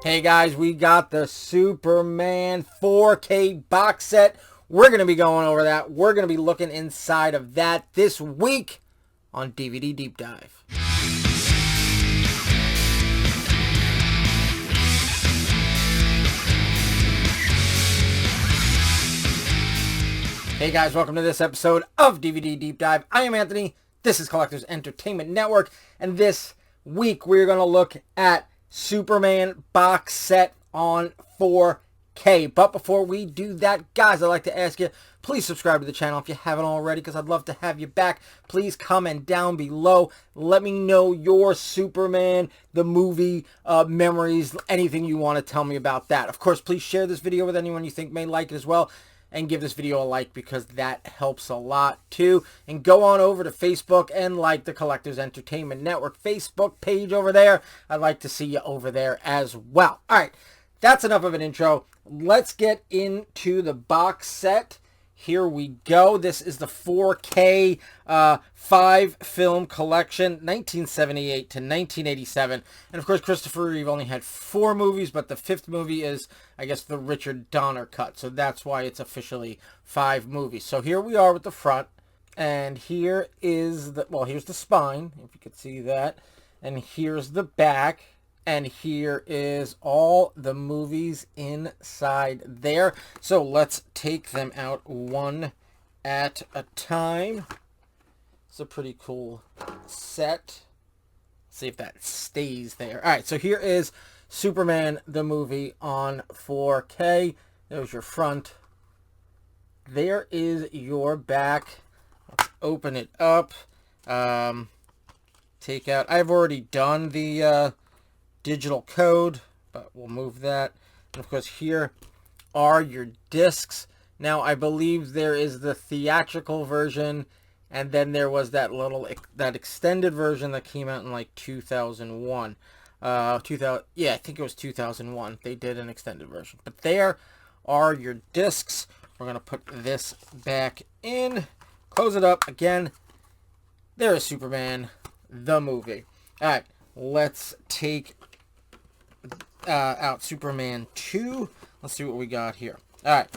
Hey guys, we got the Superman 4K box set. We're going to be going over that. We're going to be looking inside of that this week on DVD Deep Dive. Hey guys, welcome to this episode of DVD Deep Dive. I am Anthony. This is Collectors Entertainment Network. And this week we're going to look at Superman box set on 4K. But before we do that, guys, I'd like to ask you, please subscribe to the channel if you haven't already, because I'd love to have you back. Please comment down below. Let me know your Superman, the movie, memories, anything you want to tell me about that. Of course, please share this video with anyone you think may like it as well. And give this video a like because that helps a lot too. And go on over to Facebook and like the Collectors Entertainment Network Facebook page over there. I'd like to see you over there as well. All right, that's enough of an intro. Let's get into the box set. Here we go. This is the 4K 5-film collection, 1978 to 1987. And of course, Christopher Reeve only had 4 movies, but the 5th movie is, I guess, the Richard Donner cut. So that's why it's officially 5 movies. So here we are with the front. And here is the, well, here's the spine, if you could see that. And here's the back. And here is all the movies inside there. So let's take them out one at a time. It's a pretty cool set. See if that stays there. All right, so here is Superman the movie on 4K. There's your front. There is your back. Let's open it up. Take out, I've already done the digital code, but we'll move that. And of course, here are your discs. Now, I believe there is the theatrical version, and then there was that that extended version that came out in like 2001. Yeah, I think it was 2001. They did an extended version. But there are your discs. We're gonna put this back in, close it up again. There is Superman the movie. All right, let's take out Superman 2. Let's see what we got here. All right.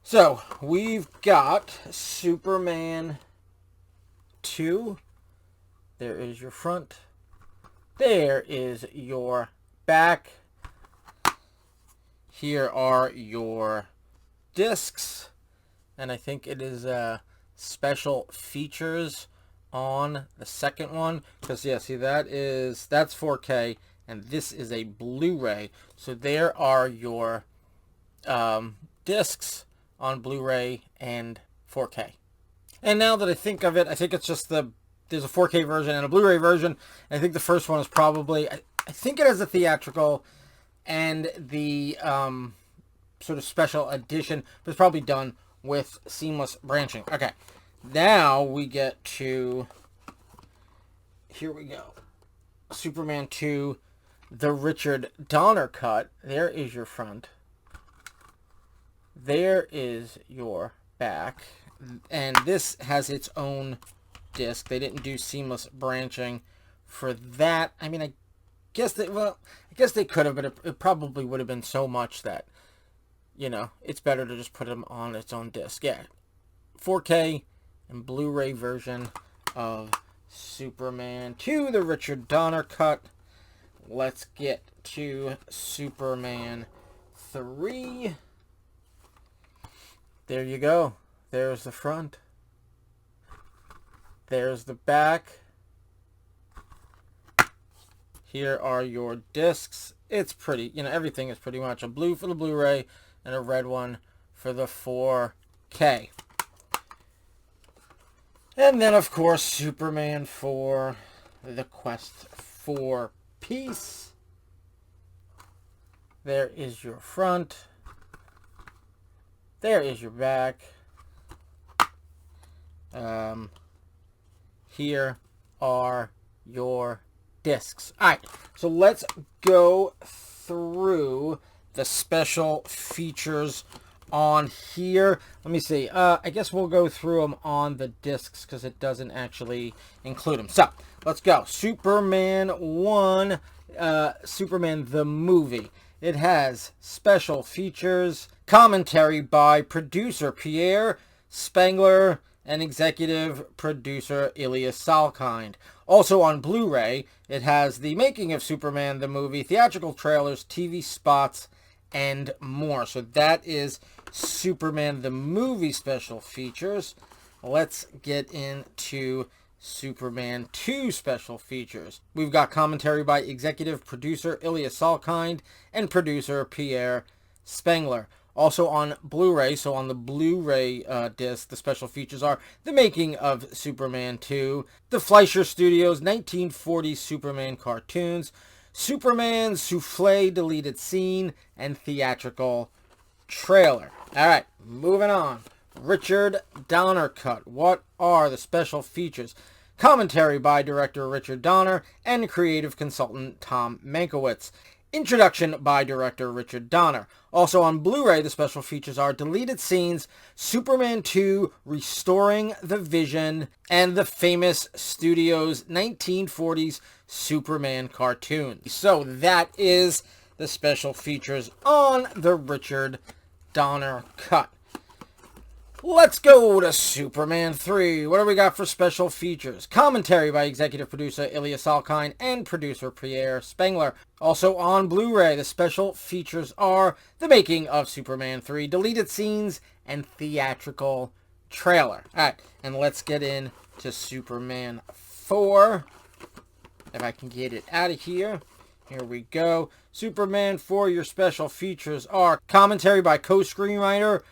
So, we've got Superman 2. There is your front. There is your back. Here are your discs. And I think it is special features on the second one. Because, yeah, see, that's 4K. And this is a Blu-ray. So there are your discs on Blu-ray and 4K. And now that I think of it, I think it's just there's a 4K version and a Blu-ray version. And I think the first one is probably, I think it has a theatrical and the sort of special edition. But it's probably done with seamless branching. Okay, now we get to, here we go. Superman 2. The Richard Donner cut. There is your front. There is your back. And this has its own disc. They didn't do seamless branching for that. I mean, I guess they could have, but it probably would have been so much that, you know, it's better to just put them on its own disc. Yeah. 4K and Blu-ray version of Superman 2, the Richard Donner cut. Let's get to Superman 3. There you go. There's the front. There's the back. Here are your discs. It's pretty, you know, everything is pretty much a blue for the Blu-ray and a red one for the 4K. And then, of course, Superman 4, the Quest for Peace. There is your front. There is your back. Here are your discs. Alright, so let's go through the special features on here. Let me see. I guess we'll go through them on the discs because it doesn't actually include them. So, let's go. Superman 1, Superman the movie. It has special features, commentary by producer Pierre Spengler and executive producer Ilya Salkind. Also on Blu-ray, it has the making of Superman the movie, theatrical trailers, TV spots, and more. So that is Superman the movie special features. Let's get into Superman 2 special features. We've got commentary by executive producer Ilya Salkind and producer Pierre Spengler. Also on Blu-ray, so on the Blu-ray disc, the special features are the making of Superman 2, the Fleischer Studios 1940 Superman cartoons, Superman Souffle deleted scene, and theatrical trailer. Alright, moving on. Richard Donner cut. What are the special features? Commentary by director Richard Donner and creative consultant Tom Mankiewicz. Introduction by director Richard Donner. Also on Blu-ray, the special features are deleted scenes, Superman 2 Restoring the Vision, and the famous Studios 1940s Superman cartoon. So that is the special features on the Richard Donner cut. Let's go to Superman 3. What do we got for special features? Commentary by executive producer Ilya Salkind and producer Pierre Spengler. Also on Blu-ray, the special features are the making of Superman 3, deleted scenes, and theatrical trailer. Alright, and let's get into Superman 4. If I can get it out of here. Here we go. Superman 4, your special features are commentary by co-screenwriter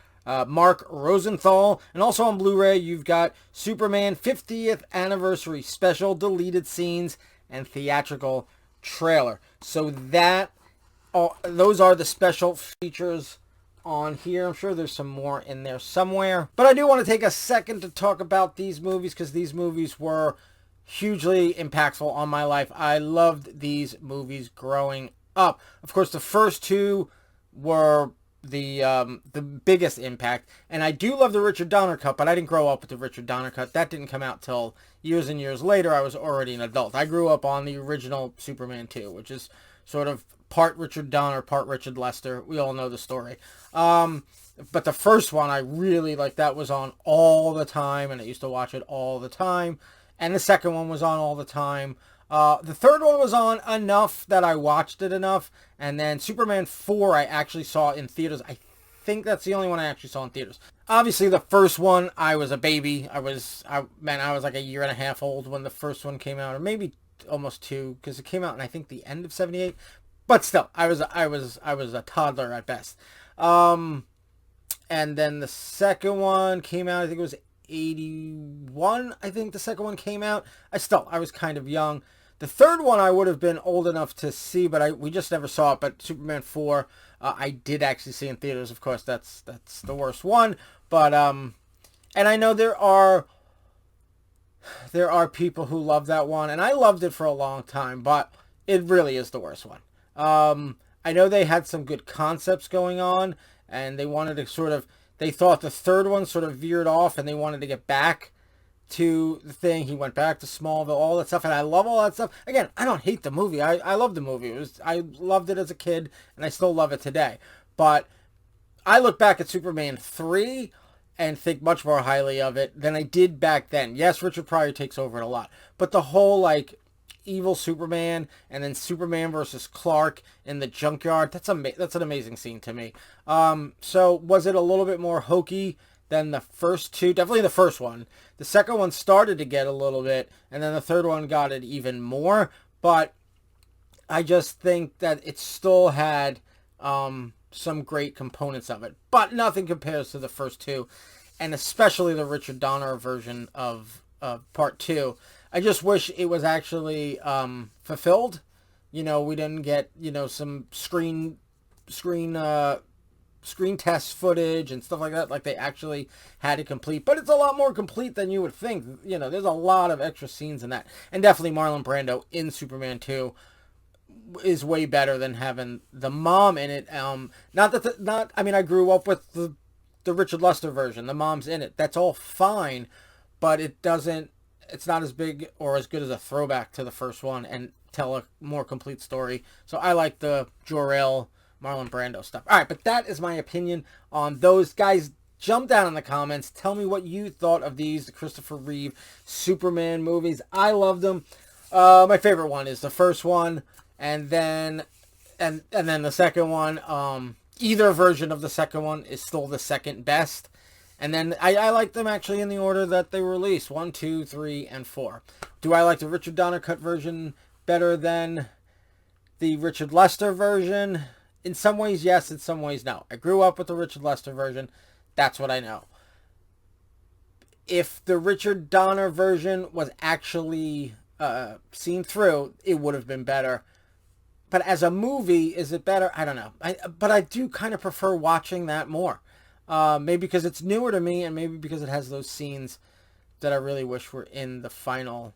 Mark Rosenthal. And also on Blu-ray, you've got Superman 50th Anniversary Special, deleted scenes, and theatrical trailer. So those are the special features on here. I'm sure there's some more in there somewhere. But I do want to take a second to talk about these movies because these movies were hugely impactful on my life. I loved these movies growing up. Of course, the first two were the biggest impact, and I do love the Richard Donner cut, but I didn't grow up with the Richard Donner cut. That didn't come out till years and years later. I was already an adult. I grew up on the original Superman 2, which is sort of part Richard Donner, part Richard Lester. We all know the story. But the first one I really like. That was on all the time, and I used to watch it all the time. And the second one was on all the time. The third one was on enough that I watched it enough. And then Superman 4 I actually saw in theaters. I think that's the only one I actually saw in theaters. Obviously, the first one, I was a baby. I was like a year and a half old when the first one came out. Or maybe almost two, because it came out in, I think, the end of 78. But still, I was a toddler at best. And then the second one came out, I think it was 81, I think the second one came out. I was kind of young. The third one I would have been old enough to see, but we just never saw it. But Superman 4, I did actually see in theaters. Of course, that's the worst one. But and I know there are people who love that one, and I loved it for a long time, but it really is the worst one. I know they had some good concepts going on, and they wanted to they thought the third one sort of veered off, and they wanted to get back to the thing. He went back to Smallville, all that stuff, and I love all that stuff. Again, I don't hate the movie. I love the movie. I loved it as a kid, and I still love it today. But I look back at Superman 3 and think much more highly of it than I did back then. Yes, Richard Pryor takes over it a lot, but the whole, evil Superman, and then Superman versus Clark in the junkyard, that's an amazing scene to me. So was it a little bit more hokey than the first two? Definitely the first one. The second one started to get a little bit, and then the third one got it even more, but I just think that it still had some great components of it, but nothing compares to the first two, and especially the Richard Donner version of part 2. I just wish it was actually fulfilled. We didn't get, some screen test footage and stuff like that, like they actually had it complete. But it's a lot more complete than you would think. There's a lot of extra scenes in that. And definitely Marlon Brando in Superman 2 is way better than having the mom in it. I grew up with the Richard Lester version. The mom's in it. That's all fine, but it's not as big or as good as a throwback to the first one and tell a more complete story. So I like the Jor-El, Marlon Brando stuff. All right, but that is my opinion on those. Guys, jump down in the comments. Tell me what you thought of the Christopher Reeve Superman movies. I loved them. My favorite one is the first one, and then the second one. Either version of the second one is still the second best. And then I like them actually in the order that they were released. 1, 2, 3, and 4. Do I like the Richard Donner cut version better than the Richard Lester version? In some ways, yes. In some ways, no. I grew up with the Richard Lester version. That's what I know. If the Richard Donner version was actually seen through, it would have been better. But as a movie, is it better? I don't know. But I do kind of prefer watching that more. Maybe because it's newer to me, and maybe because it has those scenes that I really wish were in the final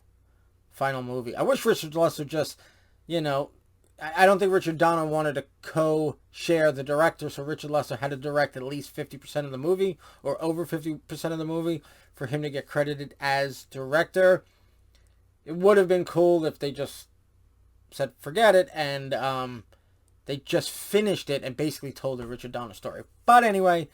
movie. I wish Richard Lester just, I don't think Richard Donner wanted to co-share the director, so Richard Lester had to direct at least 50% of the movie, or over 50% of the movie, for him to get credited as director. It would have been cool if they just said, forget it, and they just finished it and basically told the Richard Donner story. But anyway,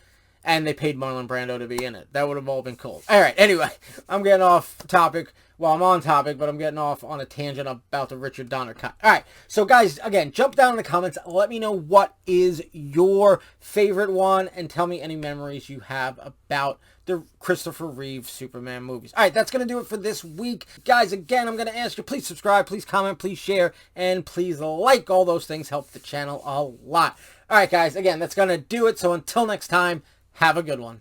and they paid Marlon Brando to be in it. That would have all been cool. All right, anyway, I'm getting off topic. Well, I'm on topic, but I'm getting off on a tangent about the Richard Donner cut. All right, so guys, again, jump down in the comments. Let me know what is your favorite one, and tell me any memories you have about the Christopher Reeve Superman movies. All right, that's going to do it for this week. Guys, again, I'm going to ask you, please subscribe, please comment, please share, and please like. All those things help the channel a lot. All right, guys, again, that's going to do it. So until next time, have a good one.